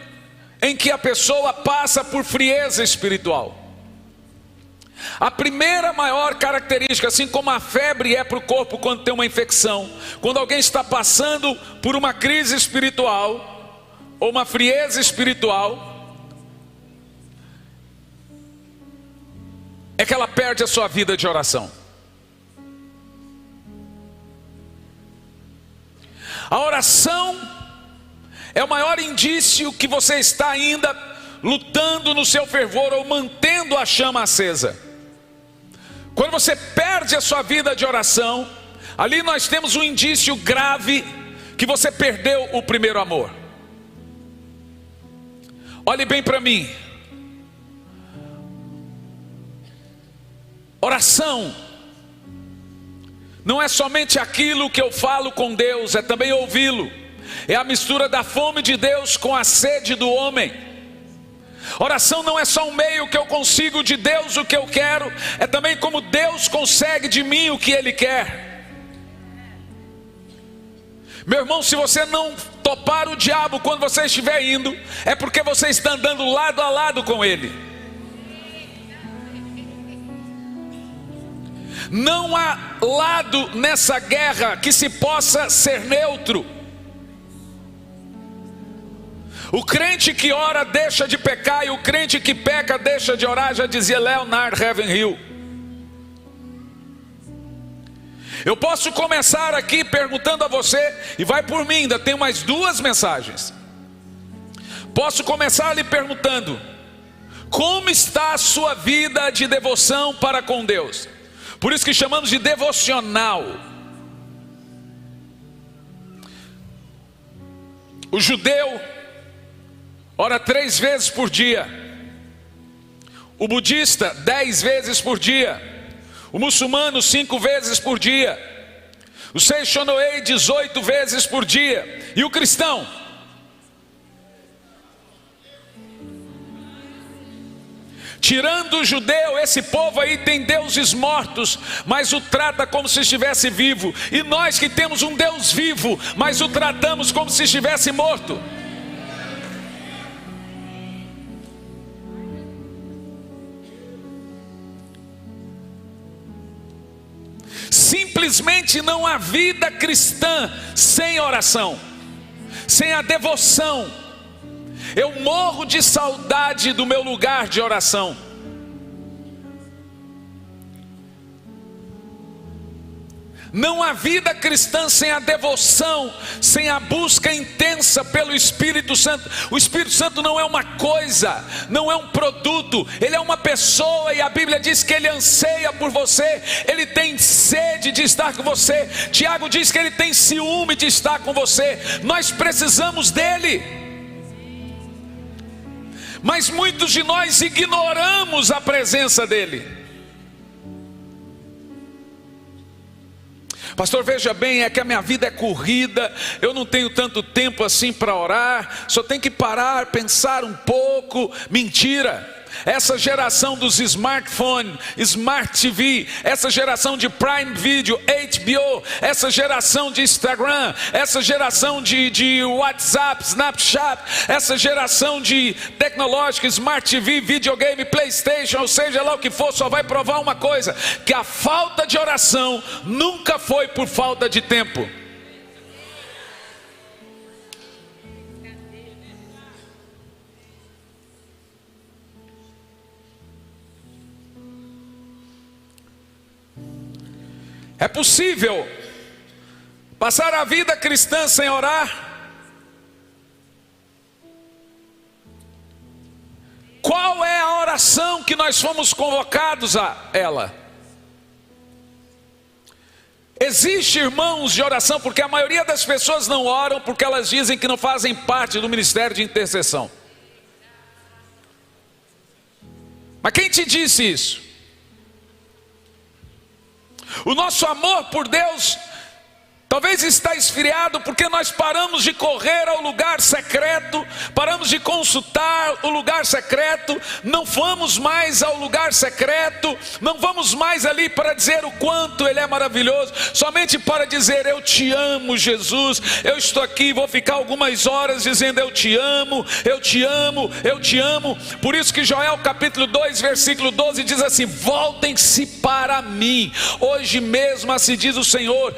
em que a pessoa passa por frieza espiritual? A primeira maior característica, assim como a febre é para o corpo quando tem uma infecção, quando alguém está passando por uma crise espiritual, ou uma frieza espiritual, é que ela perde a sua vida de oração. A oração é o maior indício que você está ainda lutando no seu fervor ou mantendo a chama acesa. Quando você perde a sua vida de oração, ali nós temos um indício grave que você perdeu o primeiro amor. Olhe bem para mim. Oração não é somente aquilo que eu falo com Deus, é também ouvi-lo. É a mistura da fome de Deus com a sede do homem. Oração não é só um meio que eu consigo de Deus o que eu quero, é também como Deus consegue de mim o que Ele quer. Meu irmão, se você não topar o diabo quando você estiver indo, é porque você está andando lado a lado com ele. Não há lado nessa guerra que se possa ser neutro. O crente que ora deixa de pecar, e o crente que peca deixa de orar, já dizia Leonard Ravenhill. Eu posso começar aqui perguntando a você, e vai por mim, ainda tenho mais 2 mensagens. Posso começar lhe perguntando: como está a sua vida de devoção para com Deus? Por isso que chamamos de devocional. O judeu ora 3 vezes por dia. O budista 10 vezes por dia. O muçulmano 5 vezes por dia. O Seishonoei 18 vezes por dia. E o cristão? Tirando o judeu, esse povo aí tem deuses mortos, mas o trata como se estivesse vivo. E nós que temos um Deus vivo, mas o tratamos como se estivesse morto. Simplesmente não há vida cristã sem oração, sem a devoção. Eu morro de saudade do meu lugar de oração. Não há vida cristã sem a devoção, sem a busca intensa pelo Espírito Santo. O Espírito Santo não é uma coisa, não é um produto, ele é uma pessoa, e a Bíblia diz que ele anseia por você, ele tem sede de estar com você. Tiago diz que ele tem ciúme de estar com você. Nós precisamos dele, mas muitos de nós ignoramos a presença dele. Pastor, veja bem, é que a minha vida é corrida, eu não tenho tanto tempo assim para orar, só tenho que parar, pensar um pouco. Mentira! Essa geração dos smartphones, Smart TV, essa geração de Prime Video, HBO, essa geração de Instagram, essa geração de WhatsApp, Snapchat, essa geração de tecnológica, Smart TV, videogame, Playstation, ou seja lá o que for, só vai provar uma coisa: que a falta de oração nunca foi por falta de tempo. É possível passar a vida cristã sem orar? Qual é a oração que nós fomos convocados a ela? Existe, irmãos, de oração, porque a maioria das pessoas não oram porque elas dizem que não fazem parte do ministério de intercessão. Mas quem te disse isso? O nosso amor por Deus talvez está esfriado porque nós paramos de correr ao lugar secreto, paramos de consultar o lugar secreto, não vamos mais ao lugar secreto, não vamos mais ali para dizer o quanto Ele é maravilhoso, somente para dizer: eu te amo, Jesus. Eu estou aqui, vou ficar algumas horas dizendo: eu te amo, eu te amo, eu te amo. Por isso que Joel capítulo 2 versículo 12 diz assim: voltem-se para mim. Hoje mesmo assim diz o Senhor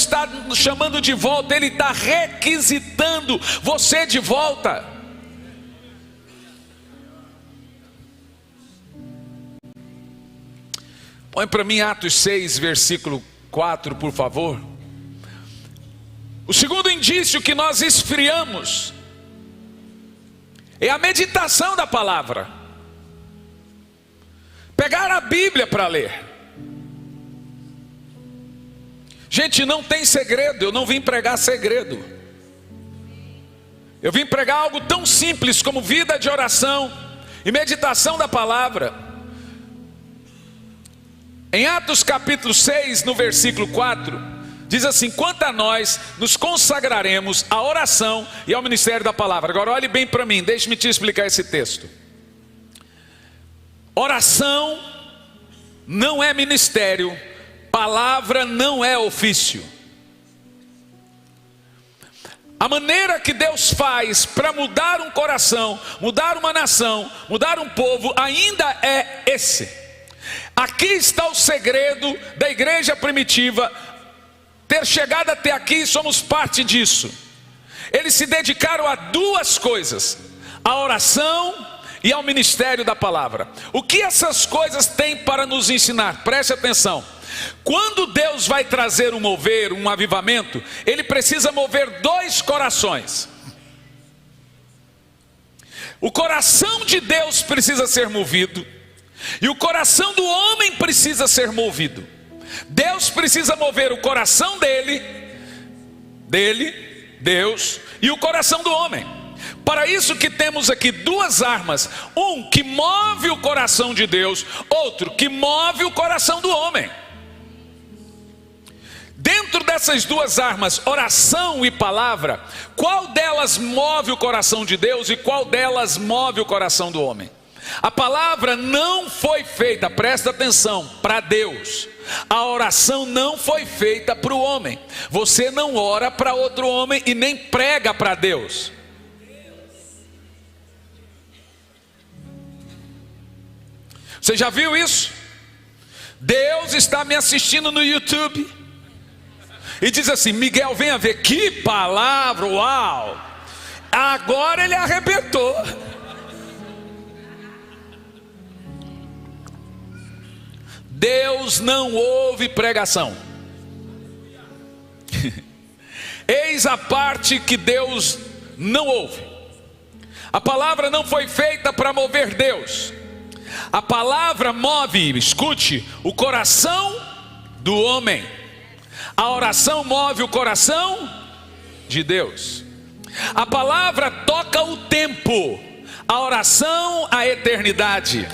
está nos chamando de volta, Ele está requisitando você de volta. Põe para mim Atos 6, versículo 4, por favor. O segundo indício que nós esfriamos é a meditação da palavra. Pegar a Bíblia para ler. Gente, não tem segredo, eu não vim pregar segredo. Eu vim pregar algo tão simples como vida de oração e meditação da palavra. Em Atos capítulo 6, no versículo 4, diz assim: quanto a nós, nos consagraremos à oração e ao ministério da palavra. Agora olhe bem para mim, deixe-me te explicar esse texto. Oração não é ministério, palavra não é ofício. A maneira que Deus faz para mudar um coração, mudar uma nação, mudar um povo, ainda é esse. Aqui está o segredo da igreja primitiva ter chegado até aqui, somos parte disso. Eles se dedicaram a duas coisas: a oração e ao ministério da palavra. O que essas coisas têm para nos ensinar? Preste atenção. Quando Deus vai trazer um mover, um avivamento, Ele precisa mover dois corações. O coração de Deus precisa ser movido e o coração do homem precisa ser movido. Deus precisa mover o coração dele, Deus, e o coração do homem. Para isso que temos aqui duas armas: um que move o coração de Deus, outro que move o coração do homem. Dentro dessas duas armas, oração e palavra, qual delas move o coração de Deus e qual delas move o coração do homem? A palavra não foi feita, presta atenção, para Deus. A oração não foi feita para o homem. Você não ora para outro homem e nem prega para Deus. Você já viu isso? Deus está me assistindo no YouTube e diz assim: Miguel, venha ver, que palavra, uau! Agora ele arrebentou. Deus não ouve pregação. Eis a parte que Deus não ouve. A palavra não foi feita para mover Deus. A palavra move, escute, o coração do homem. A oração move o coração de Deus. A palavra toca o tempo, a oração a eternidade.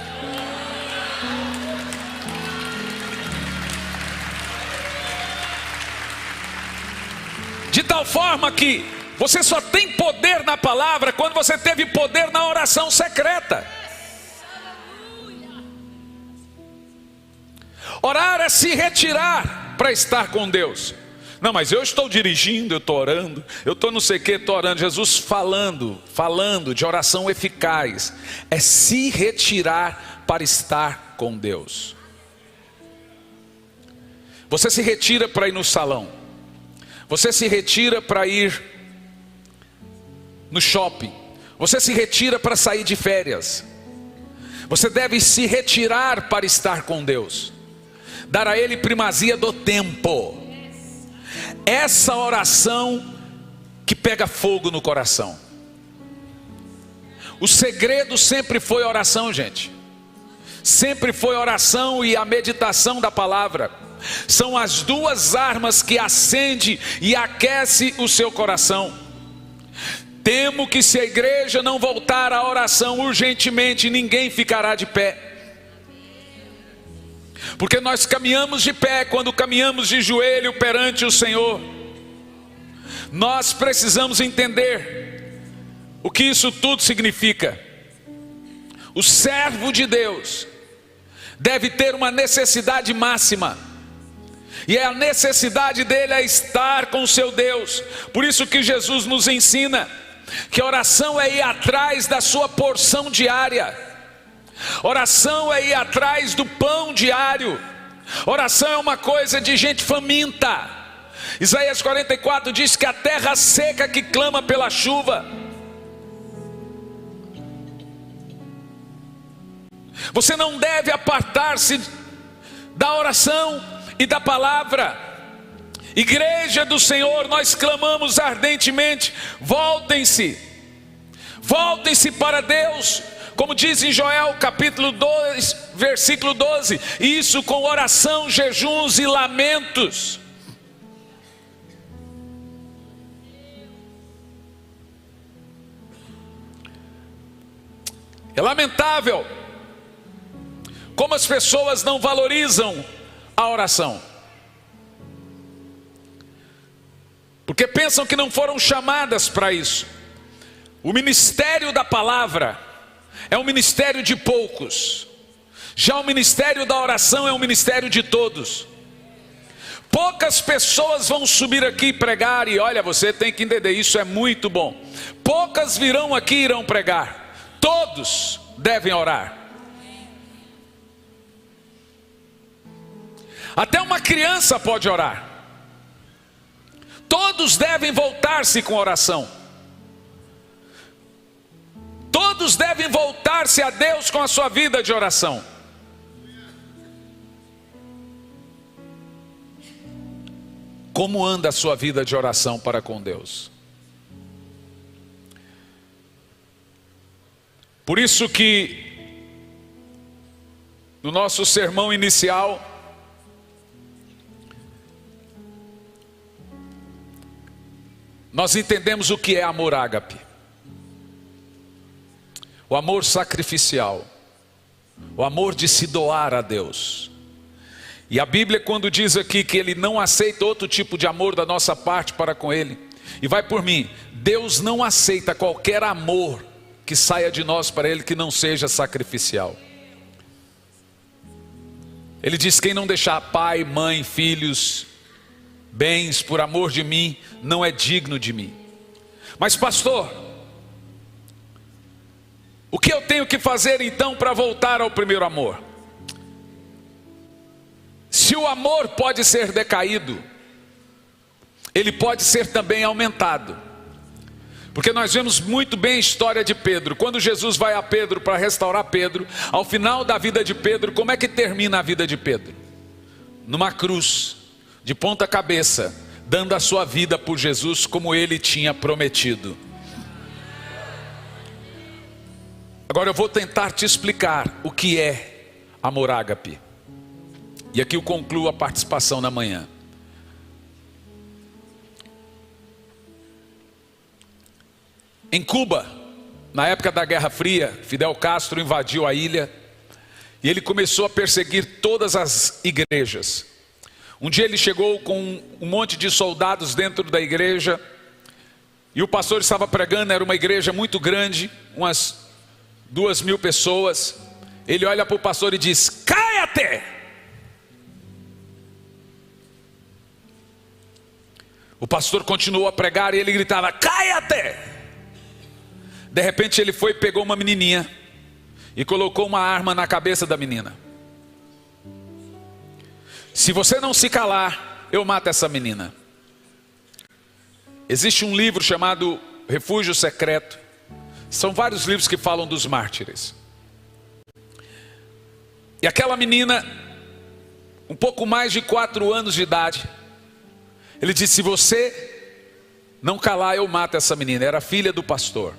De tal forma que você só tem poder na palavra quando você teve poder na oração secreta. Orar é se retirar para estar com Deus. Não, mas eu estou dirigindo, eu estou orando, eu estou não sei o que, estou orando. Jesus falando de oração eficaz. É se retirar para estar com Deus. Você se retira para ir no salão. Você se retira para ir no shopping. Você se retira para sair de férias. Você deve se retirar para estar com Deus. Dar a Ele primazia do tempo. Essa oração que pega fogo no coração. O segredo sempre foi oração, gente. Sempre foi oração e a meditação da palavra. São as duas armas que acende e aquece o seu coração. Temo que se a igreja não voltar à oração urgentemente, ninguém ficará de pé. Porque nós caminhamos de pé quando caminhamos de joelho perante o Senhor. Nós precisamos entender o que isso tudo significa. O servo de Deus deve ter uma necessidade máxima. E a necessidade dele é estar com o seu Deus. Por isso que Jesus nos ensina que a oração é ir atrás da sua porção diária. Oração é ir atrás do pão diário. Oração é uma coisa de gente faminta. Isaías 44 diz que a terra seca que clama pela chuva. Você não deve apartar-se da oração e da palavra. Igreja do Senhor, nós clamamos ardentemente: voltem-se para Deus, como diz em Joel capítulo 2, versículo 12, isso com oração, jejuns e lamentos. É lamentável como as pessoas não valorizam a oração, porque pensam que não foram chamadas para isso. O ministério da palavra é um ministério de poucos, já o ministério da oração é um ministério de todos. Poucas pessoas vão subir aqui e pregar, e olha, você tem que entender, isso é muito bom. Poucas virão aqui e irão pregar, todos devem orar. Até uma criança pode orar. Todos devem voltar-se com oração. Todos devem voltar-se a Deus com a sua vida de oração. Como anda a sua vida de oração para com Deus? Por isso que no nosso sermão inicial nós entendemos o que é amor ágape. O amor sacrificial. O amor de se doar a Deus. E a Bíblia, quando diz aqui que Ele não aceita outro tipo de amor da nossa parte para com Ele, e vai por mim, Deus não aceita qualquer amor que saia de nós para Ele que não seja sacrificial. Ele diz: quem não deixar pai, mãe, filhos, bens por amor de mim, não é digno de mim. Mas pastor, o que eu tenho que fazer então para voltar ao primeiro amor? Se o amor pode ser decaído, ele pode ser também aumentado. Porque nós vemos muito bem a história de Pedro. Quando Jesus vai a Pedro para restaurar Pedro, ao final da vida de Pedro, como é que termina a vida de Pedro? Numa cruz, de ponta cabeça, dando a sua vida por Jesus como ele tinha prometido. Agora eu vou tentar te explicar o que é amor ágape. E aqui eu concluo a participação na manhã. Em Cuba, na época da Guerra Fria, Fidel Castro invadiu a ilha e ele começou a perseguir todas as igrejas. Um dia ele chegou com um monte de soldados dentro da igreja e o pastor estava pregando, era uma igreja muito grande, umas 2.000 pessoas. Ele olha para o pastor e diz: "Cai-te!" O pastor continuou a pregar e ele gritava: "Cai-te!" De repente ele foi e pegou uma menininha e colocou uma arma na cabeça da menina. "Se você não se calar, eu mato essa menina." Existe um livro chamado Refúgio Secreto. São vários livros que falam dos mártires. E aquela menina, um pouco mais de 4 anos de idade, ele disse: "Se você não calar, eu mato essa menina." Era filha do pastor.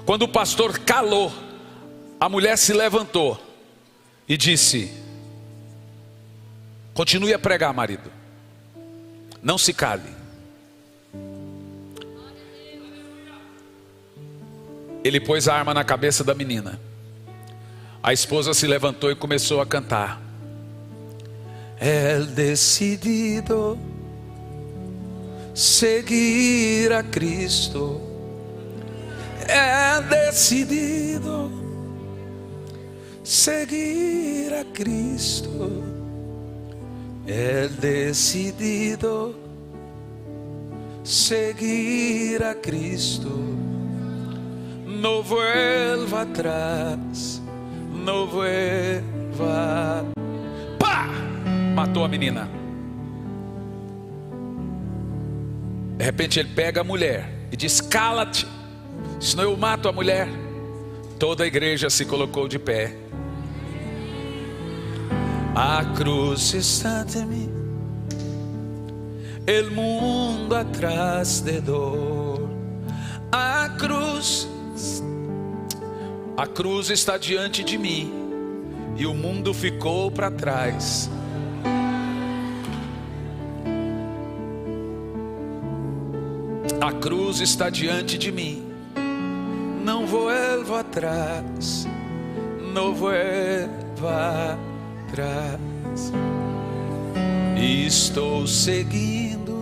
Quando o pastor calou, a mulher se levantou e disse: "Continue a pregar, marido. Não se cale." Ele pôs a arma na cabeça da menina. A esposa se levantou e começou a cantar: "El decidido seguir a Cristo. É decidido seguir a Cristo. É decidido seguir a Cristo. No vuelva atrás, no vuelva." Pá! Matou a menina. De repente ele pega a mulher e diz: "Cala-te, senão eu mato a mulher." Toda a igreja se colocou de pé. A cruz está ante mim, el mundo atrás de dor. A cruz está diante de mim e o mundo ficou para trás. A cruz está diante de mim, não vuelvo atrás, não vuelvo atrás. E estou seguindo.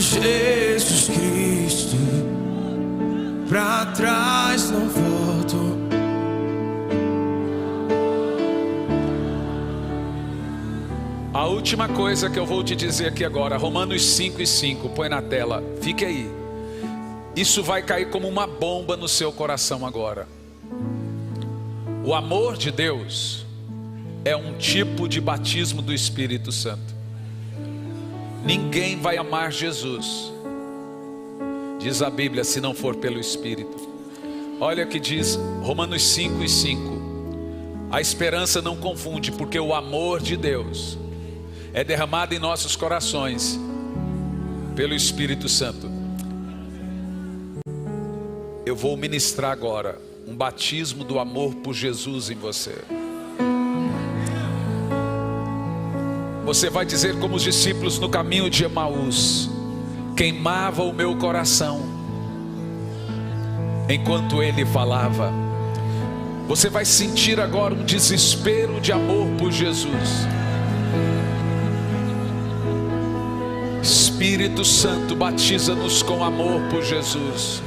Jesus Cristo, pra trás não volto. A última coisa que eu vou te dizer aqui agora, Romanos 5:5, põe na tela, fique aí. Isso vai cair como uma bomba no seu coração agora. O amor de Deus é um tipo de batismo do Espírito Santo. Ninguém vai amar Jesus, diz a Bíblia, se não for pelo Espírito. Olha o que diz Romanos 5:5. A esperança não confunde, porque o amor de Deus é derramado em nossos corações pelo Espírito Santo. Eu vou ministrar agora um batismo do amor por Jesus em você. Você vai dizer como os discípulos no caminho de Emaús: queimava o meu coração enquanto ele falava. Você vai sentir agora um desespero de amor por Jesus. Espírito Santo, batiza-nos com amor por Jesus.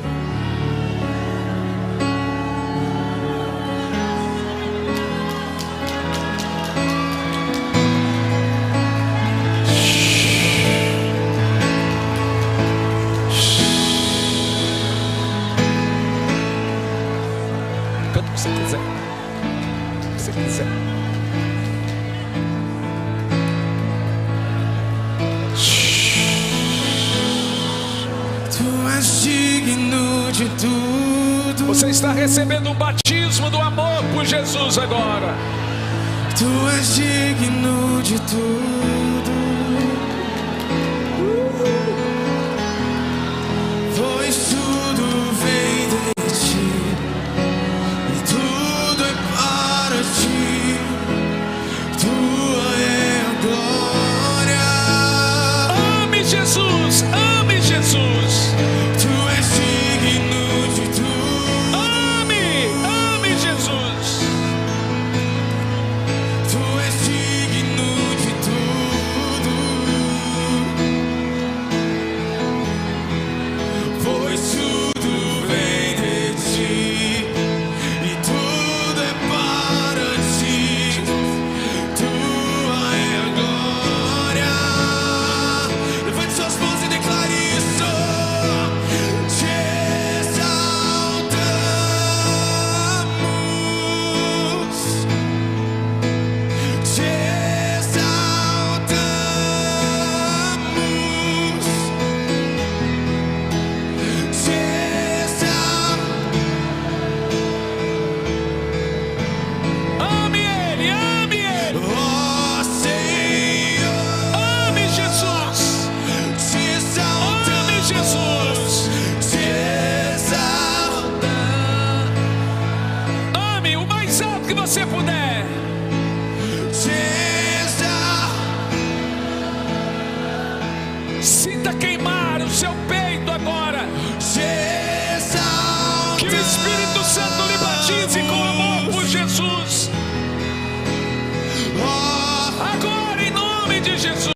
de tudo. Você está recebendo um batismo do amor por Jesus agora. Tu és digno de tudo. Pois tudo vem de ti e tudo é para ti. Tua é a glória. Ame Jesus, ame Jesus. Tu és digno de tudo. Ame Jesus. Tu és digno de tudo. Pois tudo vem de ti e tudo é para ti. Tua é a glória. Levante suas mãos e declare isso. Te exaltamos. Te exaltamos. Te exaltamos. Ame Ele, Ó Senhor, ame Jesus. te exaltamos. Ame Jesus. Te exaltamos. Ame o mais alto que você puder. Te exaltamos. Sinta queimar o seu peito agora. Te exaltamos. Que o Espírito Santo lhe batize com